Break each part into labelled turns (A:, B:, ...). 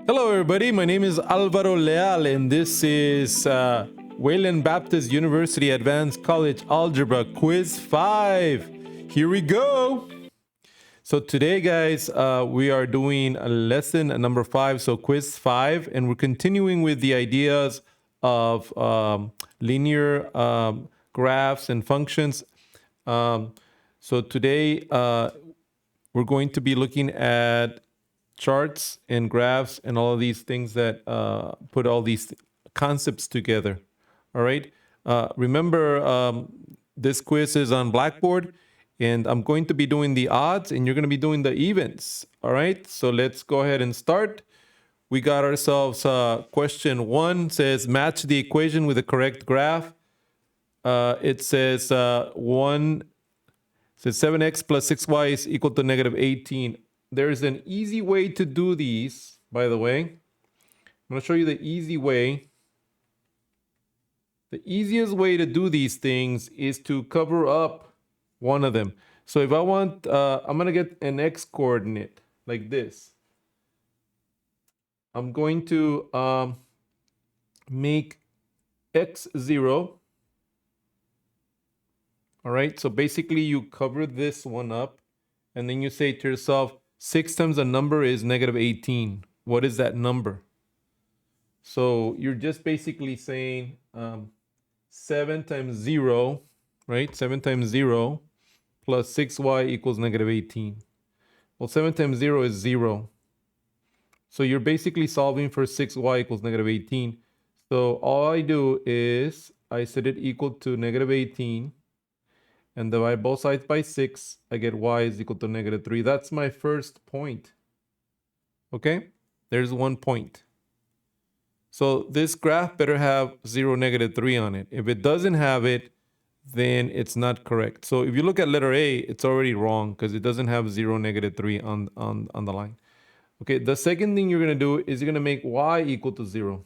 A: Hello, everybody. My name is Alvaro Leal, and this is Wayland Baptist University Advanced College Algebra Quiz 5. Here we go. So today, guys, we are doing a lesson number 5, so quiz 5, and we're continuing with the ideas of linear graphs and functions. So today, we're going to be looking at charts and graphs and all of these things that put all these concepts together. All right. Remember, this quiz is on Blackboard, and I'm going to be doing the odds, and you're going to be doing the evens. All right. So let's go ahead and start. We got ourselves question 1 says match the equation with the correct graph. It says 7x plus 6y is equal to negative 18. There's an easy way to do these, by the way. I'm going to show you the easy way. The easiest way to do these things is to cover up one of them. So if I want, I'm going to get an x coordinate like this. I'm going to make x 0. All right, so basically you cover this one up, and then you say to yourself, 6 times a number is negative 18. What is that number? So you're just basically saying 7 times 0, right? 7 times 0 plus 6y equals negative 18. Well, 7 times 0 is 0. So you're basically solving for 6y equals negative 18. So all I do is I set it equal to negative 18 and divide both sides by 6. I get y is equal to negative 3. That's my first point. Okay? There's 1 point. So this graph better have 0, negative 3 on it. If it doesn't have it, then it's not correct. So if you look at letter A, it's already wrong because it doesn't have 0, negative 3 on the line. Okay, the second thing you're going to do is you're going to make y equal to 0.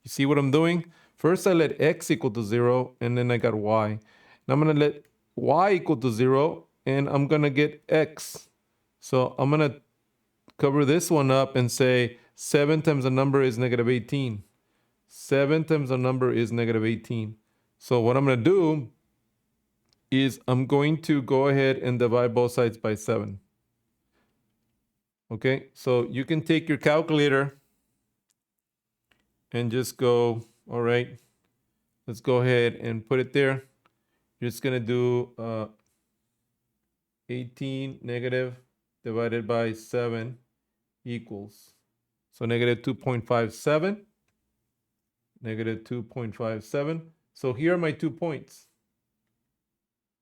A: You see what I'm doing? First, I let x equal to 0, and then I got y. Now I'm going to let y equal to 0, and I'm going to get x. So I'm going to cover this one up and say 7 times the number is negative 18. 7 times the number is negative 18. So what I'm going to do is I'm going to go ahead and divide both sides by 7. Okay, so you can take your calculator and just go, all right, let's go ahead and put it there. You're just going to do 18 negative divided by 7 equals, so negative 2.57, negative 2.57. So here are my 2 points,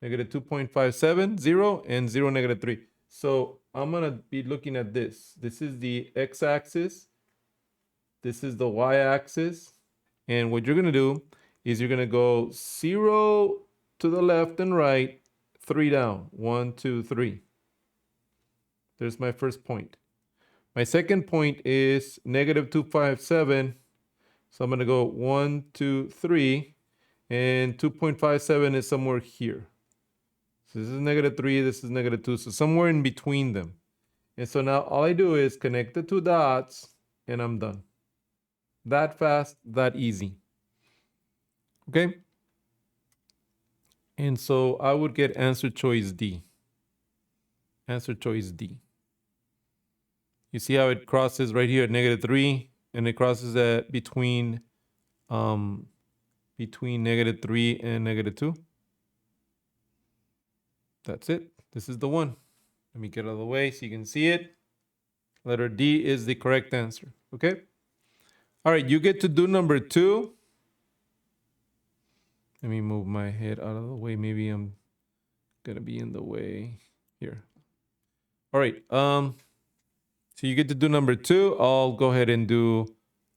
A: negative 2.57, 0, and 0, negative 3. So I'm going to be looking at this. This is the x-axis. This is the y-axis. And what you're going to do is you're going to go 0 to the left and right, 3 down. 1, 2, 3. There's my first point. My second point is negative 257. So I'm going to go 1, 2, 3. And 2.57 is somewhere here. So this is negative 3, this is negative 2. So somewhere in between them. And so now all I do is connect the 2 dots, and I'm done. That fast, that easy. Okay? And so I would get answer choice D. Answer choice D. You see how it crosses right here at negative 3, and it crosses at between negative 3 and negative 2. That's it. This is the one. Let me get out of the way so you can see it. Letter D is the correct answer. Okay? All right, you get to do number 2. Let me move my head out of the way. Maybe I'm going to be in the way here. All right. So you get to do number 2. I'll go ahead and do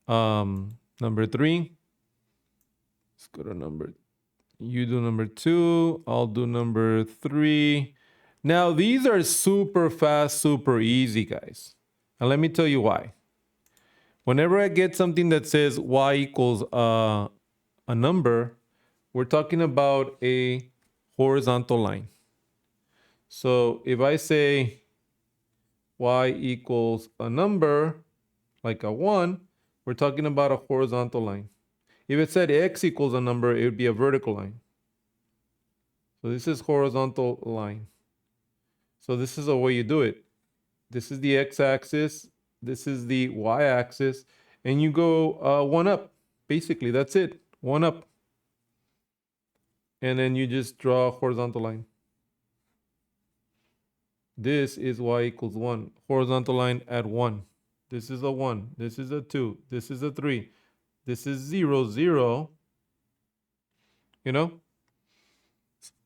A: number 3. Let's go to number. You do number 2. I'll do number 3. Now, these are super fast, super easy, guys. And let me tell you why. Whenever I get something that says y equals a number, we're talking about a horizontal line. So if I say y equals a number, like a 1, we're talking about a horizontal line. If it said x equals a number, it would be a vertical line. So this is horizontal line. So this is the way you do it. This is the x-axis. This is the y-axis. And you go 1 up. Basically, that's it. 1 up. And then you just draw a horizontal line. This is y equals 1. Horizontal line at 1. This is a 1. This is a 2. This is a 3. This is 0, 0. You know?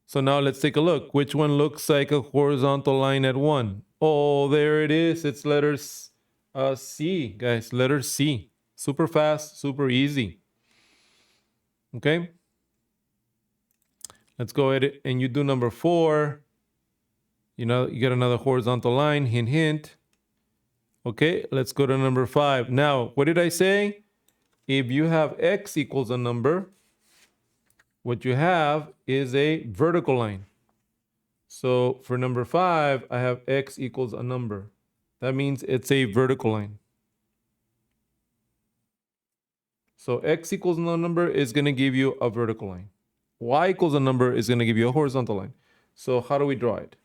A: So now let's take a look. Which one looks like a horizontal line at 1? Oh, there it is. It's letter C, guys. Letter C. Super fast, super easy. Okay? Let's go ahead and you do number 4. You know, you get another horizontal line. Hint, hint. Okay, let's go to number 5. Now, what did I say? If you have x equals a number, what you have is a vertical line. So for number 5, I have x equals a number. That means it's a vertical line. So x equals a number is going to give you a vertical line. Y equals a number is going to give you a horizontal line. So how do we draw it?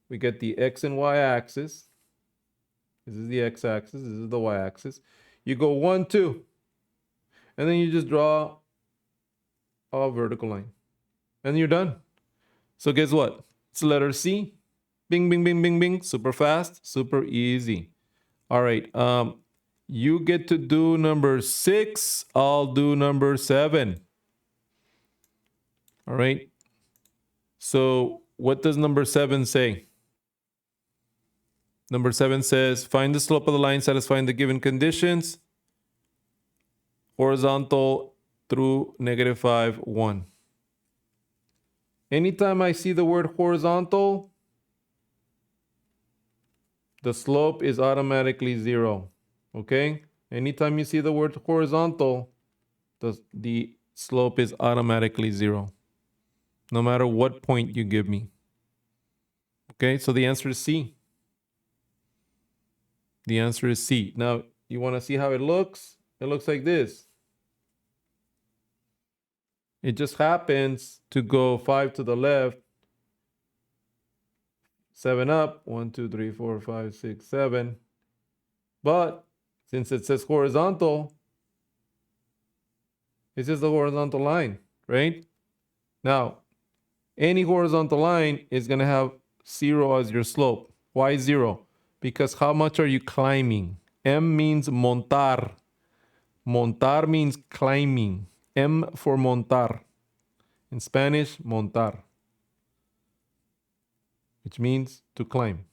A: We get the x and y axis. This is the x-axis. This is the y-axis. You go 1, 2. And then you just draw a vertical line. And you're done. So guess what? It's letter C. Bing, bing, bing, bing, bing. Super fast, super easy. All right. You get to do number 6. I'll do number 7. All right. So what does number 7 say? Number 7 says, find the slope of the line satisfying the given conditions. Horizontal through -5, 1. Anytime I see the word horizontal, the slope is automatically 0. Okay? Anytime you see the word horizontal, the slope is automatically 0. No matter what point you give me. Okay? So the answer is C. The answer is C. Now, you want to see how it looks? It looks like this. It just happens to go 5 to the left, 7 up, 1, 2, 3, 4, 5, 6, 7. But since it says horizontal, it's just a horizontal line, right? Now, any horizontal line is going to have 0 as your slope. Why 0? Because how much are you climbing? M means montar. Montar means climbing. M for montar. In Spanish, montar, which means to climb.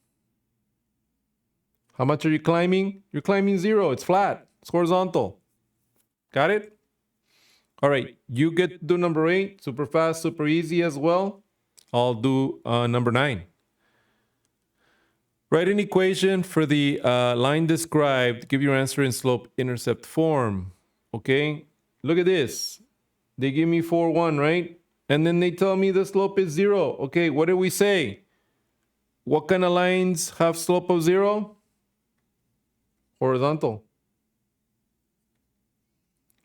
A: How much are you climbing? You're climbing 0. It's flat. It's horizontal. Got it? All right. You get to do number 8. Super fast, super easy as well. I'll do number 9. Write an equation for the line described. Give your answer in slope-intercept form. Okay? Look at this. They give me 4, 1, right? And then they tell me the slope is 0. Okay, what did we say? What kind of lines have slope of 0? Horizontal.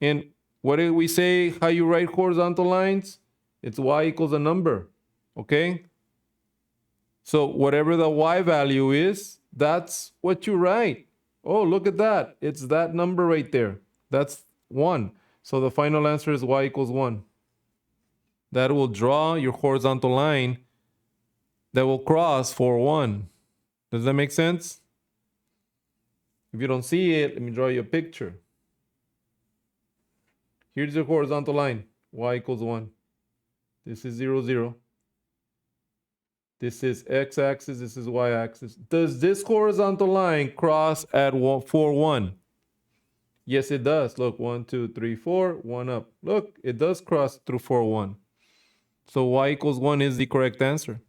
A: And what did we say how you write horizontal lines? It's y equals a number. Okay? So whatever the y value is, that's what you write. Oh, look at that. It's that number right there. That's 1. So the final answer is y equals 1. That will draw your horizontal line that will cross 4, 1. Does that make sense? If you don't see it, let me draw you a picture. Here's your horizontal line, y equals 1. This is 0, 0. This is x-axis, this is y-axis. Does this horizontal line cross at 4, 1? Yes, it does. Look, 1, 2, 3, 4, 1 up. Look, it does cross through 4, 1. So y equals 1 is the correct answer.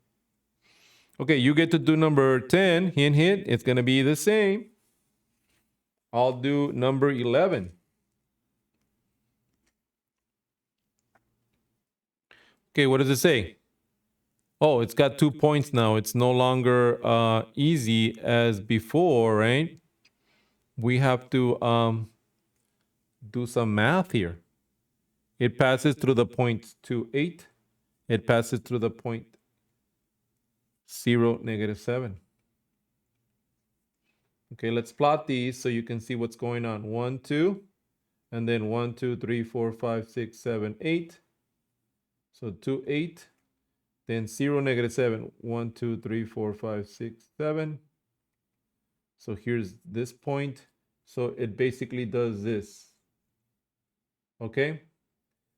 A: Okay, you get to do number 10. Hint, hint. It's going to be the same. I'll do number 11. Okay, what does it say? Oh, it's got 2 points now. It's no longer easy as before, right? we have to do some math here. It passes through the point 2, 8. It passes through the point 0, -7. Okay, let's plot these so you can see what's going on. 1, 2, and then 1, 2, 3, 4, 5, 6, 7, 8. So 2, 8. Then 0, -7. 1, 2, 3, 4, 5, 6, 7. So here's this point. So it basically does this. Okay?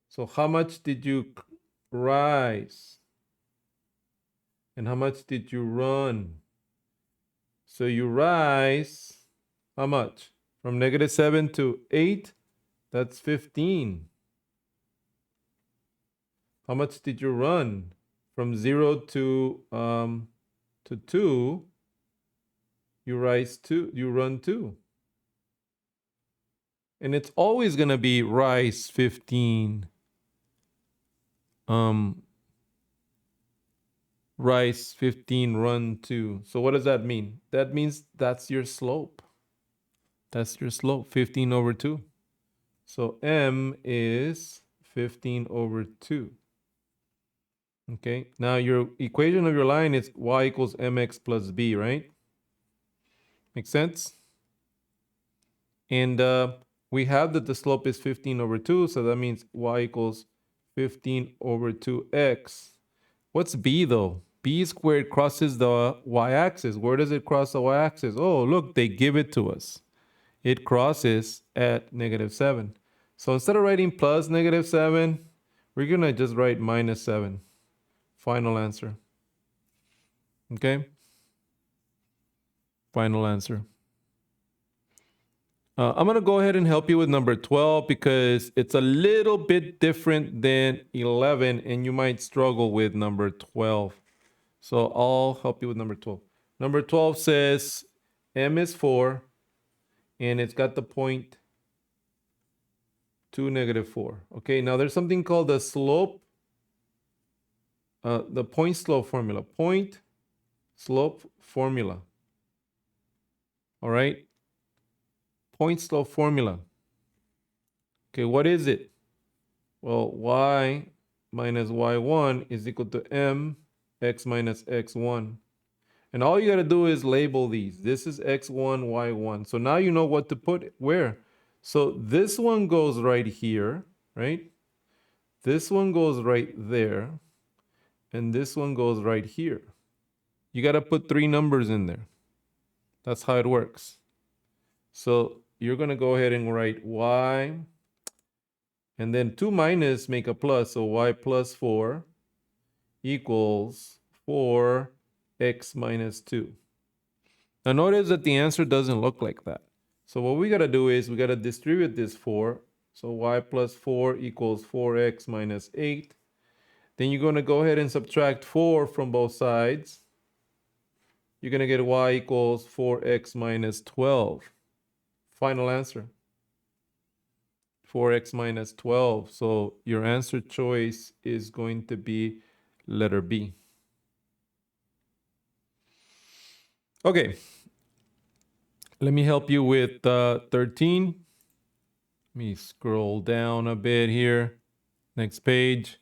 A: So how much did you rise? And how much did you run? So you rise, how much? From -7 to 8, that's 15. How much did you run? From 0 to 2, you run 2. And it's always gonna be rise 15. Rise 15, run 2. So what does that mean? That means that's your slope. That's your slope, 15 over 2. So m is 15 over 2. Okay, now your equation of your line is y equals mx plus b, right? Make sense? And we have that the slope is 15 over 2, so that means y equals 15 over 2x. What's b though? B squared crosses the y-axis. Where does it cross the y-axis? Oh, look, they give it to us. It crosses at -7. So instead of writing plus -7, we're going to just write -7. Final answer. Okay? Final answer. I'm going to go ahead and help you with number 12 because it's a little bit different than 11 and you might struggle with number 12. So I'll help you with number 12. Number 12 says m is 4 and it's got the point 2, -4. Okay, now there's something called the slope, the point slope formula. Point slope formula. All right? Point slope formula. Okay, what is it? Well, y minus y1 is equal to mx minus x1. And all you got to do is label these. This is x1, y1. So now you know what to put where. So this one goes right here, right? This one goes right there. And this one goes right here. You got to put 3 numbers in there. That's how it works. So you're going to go ahead and write y, and then 2 minus make a plus, so y plus 4 equals 4x minus 2. Now notice that the answer doesn't look like that. So what we got to do is we got to distribute this 4. So y plus 4 equals 4x minus 8. Then you're going to go ahead and subtract 4 from both sides. You're going to get y equals 4x minus 12. Final answer. 4x minus 12. So your answer choice is going to be letter B. Okay. Let me help you with 13. Let me scroll down a bit here. Next page.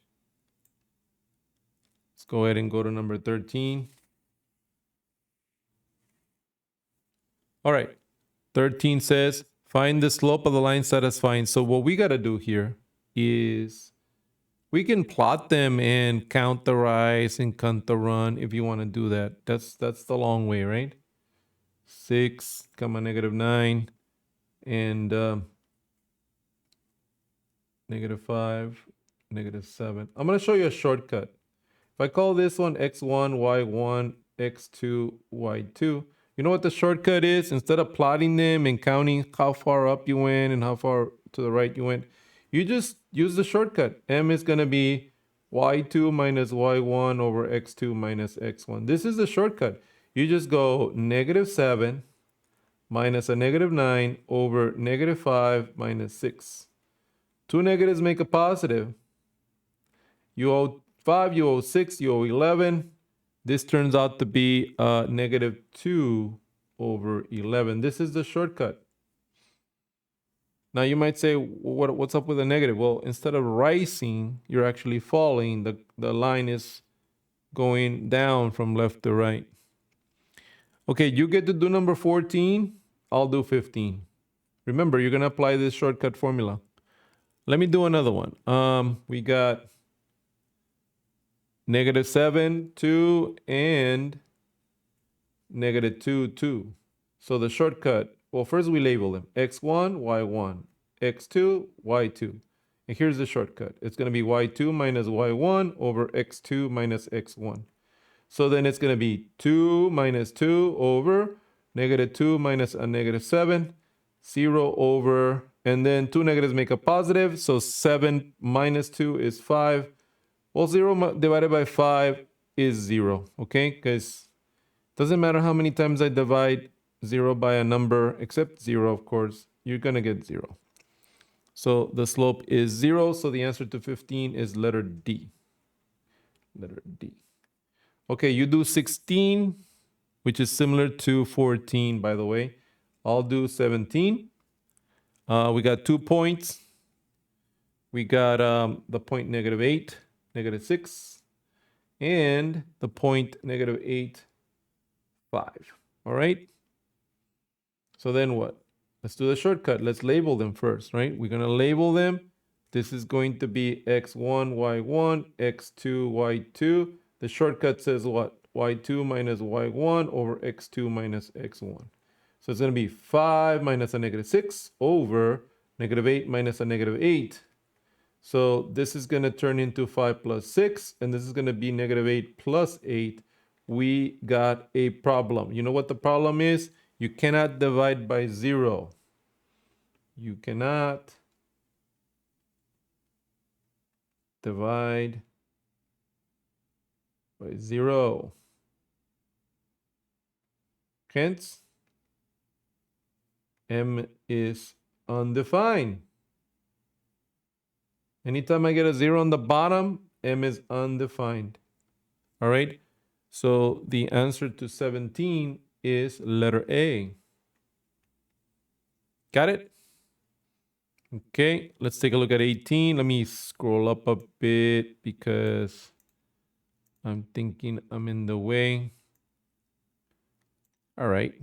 A: Let's go ahead and go to number 13. All right. 13 says, find the slope of the line satisfying. So what we got to do here is we can plot them and count the rise and count the run if you want to do that. That's the long way, right? 6, -9, and -5, -7. I'm going to show you a shortcut. If I call this one x1, y1, x2, y2, you know what the shortcut is? Instead of plotting them and counting how far up you went and how far to the right you went, you just use the shortcut. M is going to be y2 minus y1 over x2 minus x1. This is the shortcut. You just go -7 minus a -9 over -5 minus 6. 2 negatives make a positive. You owe 5, you owe 6, you owe 11. This turns out to be -2 over 11. This is the shortcut. Now you might say, what's up with the negative? Well, instead of rising, you're actually falling. The line is going down from left to right. Okay, you get to do number 14. I'll do 15. Remember, you're going to apply this shortcut formula. Let me do another one. We got -7, 2, and -2, 2. So the shortcut, well, first we label them. x1, y1, x2, y2. And here's the shortcut. It's going to be y2 minus y1 over x2 minus x1. So then it's going to be 2 minus 2 over -2 minus a -7, 0 over, and then two negatives make a positive. So 7 minus 2 is 5. Well, 0 divided by 5 is 0, okay? Because it doesn't matter how many times I divide 0 by a number, except 0, of course, you're going to get 0. So the slope is 0, so the answer to 15 is letter D. Letter D. Okay, you do 16, which is similar to 14, by the way. I'll do 17. We got 2 points. We got the point -8, -6, and the point -8, 5. All right? So then what? Let's do the shortcut. Let's label them first, right? We're going to label them. This is going to be x1, y1, x2, y2. The shortcut says what? y2 minus y1 over x2 minus x1. So it's going to be 5 minus a -6 over -8 minus a -8. So this is going to turn into 5 plus 6, and this is going to be -8 plus 8. We got a problem. You know what the problem is? You cannot divide by 0. You cannot divide by 0. Hence, m is undefined. Anytime I get a 0 on the bottom, m is undefined. All right? So the answer to 17 is letter A. Got it? Okay, let's take a look at 18. Let me scroll up a bit because I'm thinking I'm in the way. All right.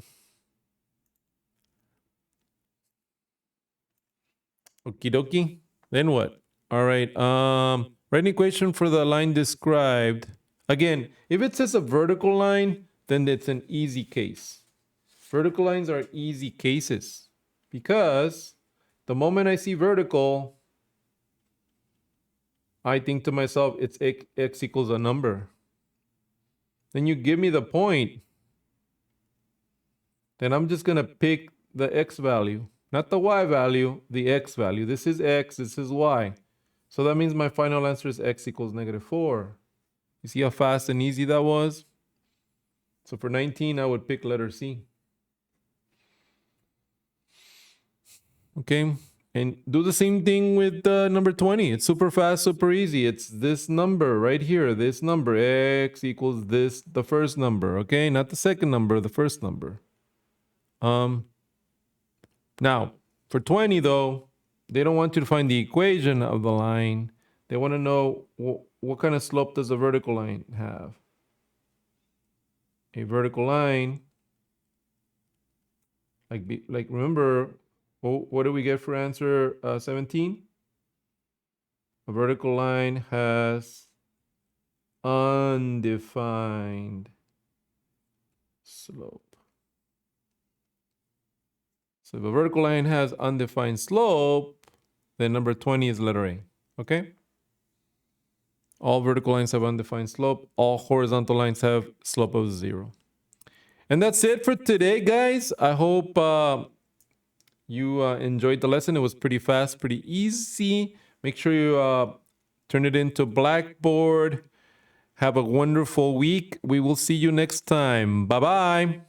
A: Okie dokie. Then what? All right. Write an equation for the line described. Again, if it says a vertical line, then it's an easy case. Vertical lines are easy cases because the moment I see vertical, I think to myself, it's x equals a number. Then you give me the point, then I'm just going to pick the x value, not the y value, the x value. This is x, this is y. So that means my final answer is x equals -4. You see how fast and easy that was? So for 19, I would pick letter C. Okay, and do the same thing with number 20. It's super fast, super easy. It's this number right here, this number, x equals this, the first number, okay? Not the second number, the first number. Now, for 20 though, they don't want you to find the equation of the line. They want to know what kind of slope does a vertical line have? A vertical line, like remember, what do we get for answer 17? A vertical line has undefined slope. So if a vertical line has undefined slope, then number 20 is letter A, okay? All vertical lines have undefined slope. All horizontal lines have slope of 0. And that's it for today, guys. I hope you enjoyed the lesson. It was pretty fast, pretty easy. Make sure you turn it into Blackboard. Have a wonderful week. We will see you next time. Bye-bye.